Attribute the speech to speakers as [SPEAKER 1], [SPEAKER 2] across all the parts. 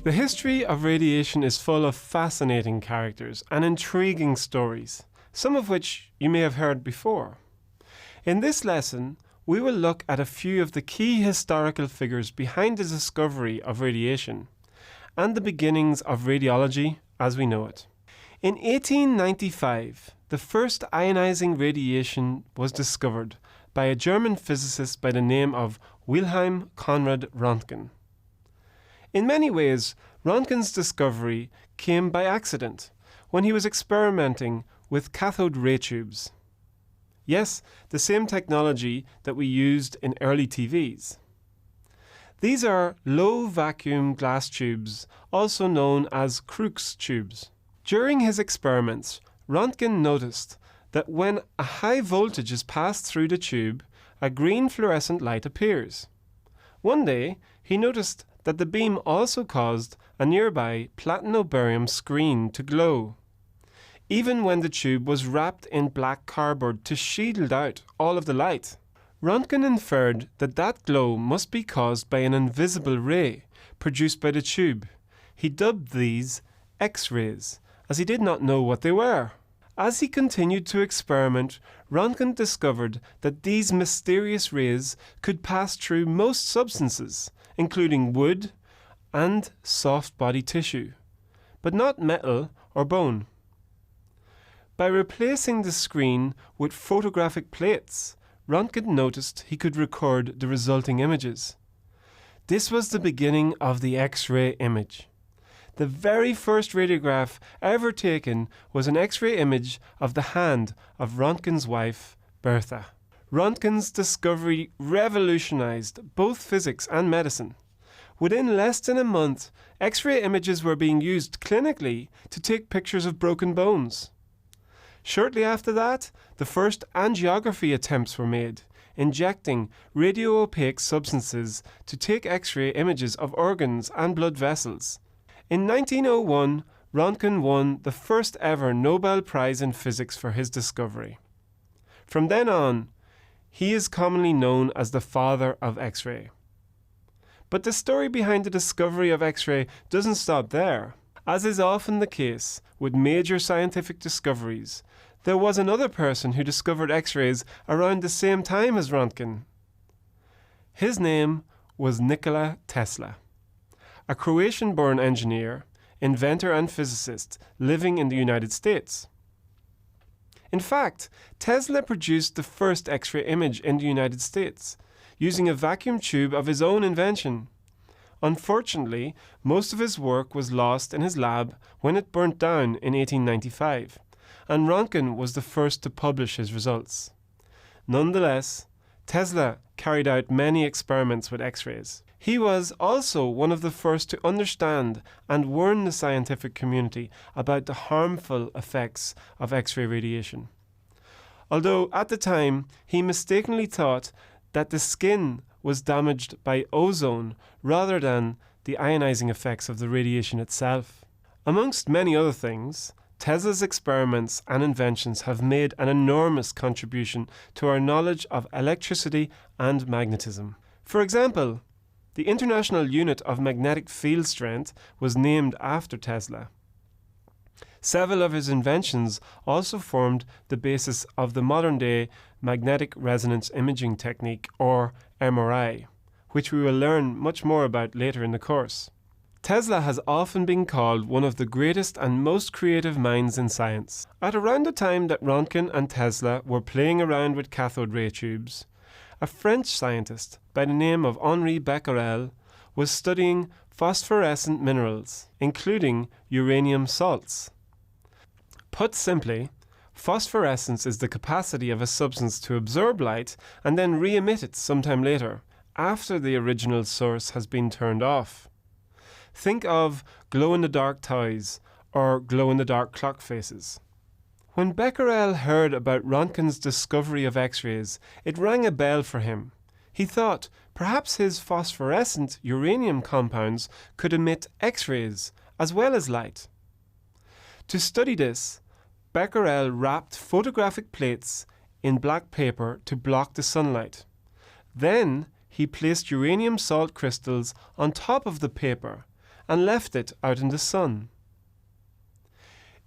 [SPEAKER 1] The history of radiation is full of fascinating characters and intriguing stories, some of which you may have heard before. In this lesson, we will look at a few of the key historical figures behind the discovery of radiation and the beginnings of radiology as we know it. In 1895, the first ionizing radiation was discovered by a German physicist by the name of Wilhelm Conrad Röntgen. In many ways, Röntgen's discovery came by accident when he was experimenting with cathode ray tubes. Yes, the same technology that we used in early TVs. These are low vacuum glass tubes, also known as Crookes tubes. During his experiments, Röntgen noticed that when a high voltage is passed through the tube, a green fluorescent light appears. One day, he noticed that the beam also caused a nearby platinum-barium screen to glow, even when the tube was wrapped in black cardboard to shield out all of the light. Röntgen inferred that that glow must be caused by an invisible ray produced by the tube. He dubbed these X-rays, as he did not know what they were. As he continued to experiment, Röntgen discovered that these mysterious rays could pass through most substances, including wood and soft body tissue, but not metal or bone. By replacing the screen with photographic plates, Röntgen noticed he could record the resulting images. This was the beginning of the X-ray image. The very first radiograph ever taken was an X-ray image of the hand of Röntgen's wife, Bertha. Röntgen's discovery revolutionized both physics and medicine. Within less than a month, X-ray images were being used clinically to take pictures of broken bones. Shortly after that, the first angiography attempts were made, injecting radio-opaque substances to take X-ray images of organs and blood vessels. In 1901, Röntgen won the first ever Nobel Prize in Physics for his discovery. From then on, he is commonly known as the father of X-ray. But the story behind the discovery of X-ray doesn't stop there. As is often the case with major scientific discoveries, there was another person who discovered X-rays around the same time as Röntgen. His name was Nikola Tesla, a Croatian-born engineer, inventor and physicist living in the United States. In fact, Tesla produced the first X-ray image in the United States, using a vacuum tube of his own invention. Unfortunately, most of his work was lost in his lab when it burnt down in 1895, and Röntgen was the first to publish his results. Nonetheless, Tesla carried out many experiments with X-rays. He was also one of the first to understand and warn the scientific community about the harmful effects of X-ray radiation. Although at the time he mistakenly thought that the skin was damaged by ozone rather than the ionizing effects of the radiation itself. Amongst many other things, Tesla's experiments and inventions have made an enormous contribution to our knowledge of electricity and magnetism. For example, the International Unit of Magnetic Field Strength was named after Tesla. Several of his inventions also formed the basis of the modern-day magnetic resonance imaging technique, or MRI, which we will learn much more about later in the course. Tesla has often been called one of the greatest and most creative minds in science. At around the time that Röntgen and Tesla were playing around with cathode ray tubes, a French scientist by the name of Henri Becquerel was studying phosphorescent minerals, including uranium salts. Put simply, phosphorescence is the capacity of a substance to absorb light and then re-emit it sometime later, after the original source has been turned off. Think of glow-in-the-dark toys or glow-in-the-dark clock faces. When Becquerel heard about Röntgen's discovery of X-rays, it rang a bell for him. He thought perhaps his phosphorescent uranium compounds could emit X-rays as well as light. To study this, Becquerel wrapped photographic plates in black paper to block the sunlight. Then he placed uranium salt crystals on top of the paper and left it out in the sun.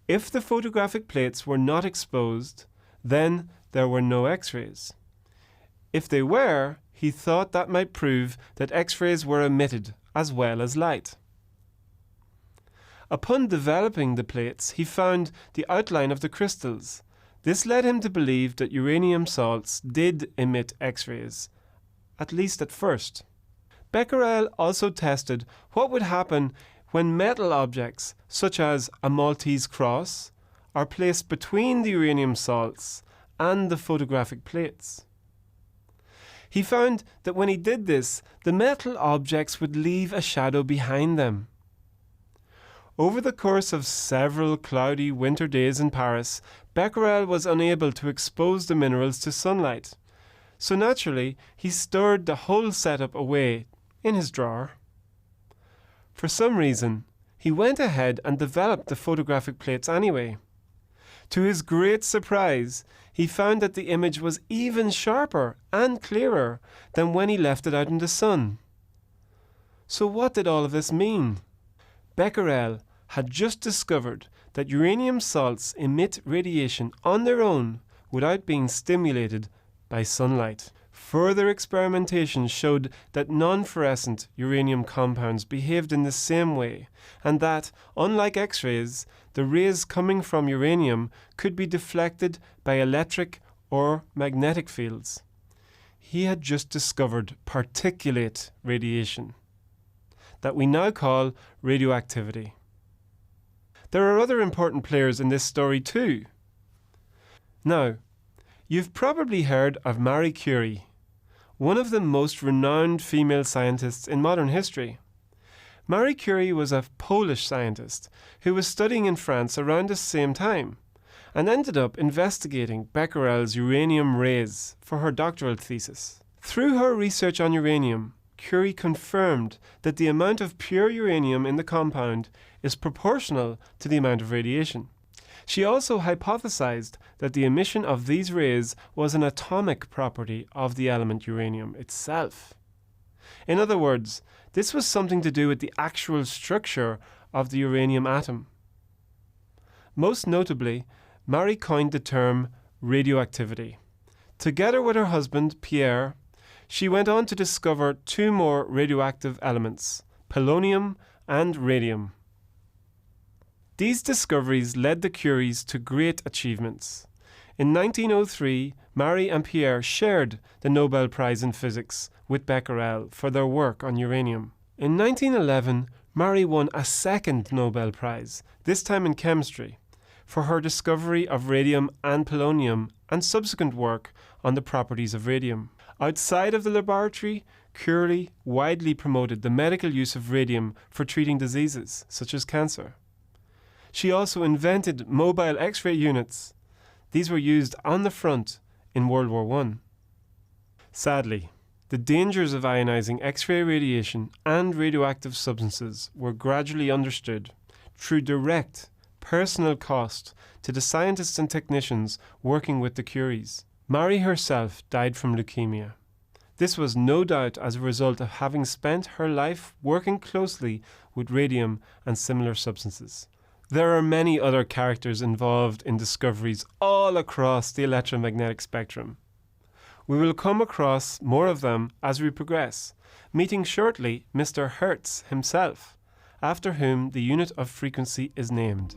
[SPEAKER 1] If the photographic plates were not exposed, then there were no X-rays. If they were, he thought that might prove that X-rays were emitted as well as light. Upon developing the plates, he found the outline of the crystals. This led him to believe that uranium salts did emit X-rays, at least at first. Becquerel also tested what would happen when metal objects, such as a Maltese cross, are placed between the uranium salts and the photographic plates. He found that when he did this, the metal objects would leave a shadow behind them. Over the course of several cloudy winter days in Paris, Becquerel was unable to expose the minerals to sunlight. So naturally, he stored the whole setup away in his drawer. For some reason, he went ahead and developed the photographic plates anyway. To his great surprise, he found that the image was even sharper and clearer than when he left it out in the sun. So what did all of this mean? Becquerel had just discovered that uranium salts emit radiation on their own without being stimulated by sunlight. Further experimentation showed that non-fluorescent uranium compounds behaved in the same way, and that, unlike X-rays, the rays coming from uranium could be deflected by electric or magnetic fields. He had just discovered particulate radiation, that we now call radioactivity. There are other important players in this story too. Now, you've probably heard of Marie Curie, one of the most renowned female scientists in modern history. Marie Curie was a Polish scientist who was studying in France around the same time and ended up investigating Becquerel's uranium rays for her doctoral thesis. Through her research on uranium, Curie confirmed that the amount of pure uranium in the compound is proportional to the amount of radiation. She also hypothesized that the emission of these rays was an atomic property of the element uranium itself. In other words, this was something to do with the actual structure of the uranium atom. Most notably, Marie coined the term radioactivity. Together with her husband, Pierre, she went on to discover two more radioactive elements, polonium and radium. These discoveries led the Curies to great achievements. In 1903, Marie and Pierre shared the Nobel Prize in Physics with Becquerel for their work on uranium. In 1911, Marie won a second Nobel Prize, this time in chemistry, for her discovery of radium and polonium and subsequent work on the properties of radium. Outside of the laboratory, Curie widely promoted the medical use of radium for treating diseases such as cancer. She also invented mobile X-ray units. These were used on the front in World War I. Sadly, the dangers of ionizing X-ray radiation and radioactive substances were gradually understood through direct personal cost to the scientists and technicians working with the Curies. Marie herself died from leukemia. This was no doubt as a result of having spent her life working closely with radium and similar substances. There are many other characters involved in discoveries all across the electromagnetic spectrum. We will come across more of them as we progress, meeting shortly Mr. Hertz himself, after whom the unit of frequency is named.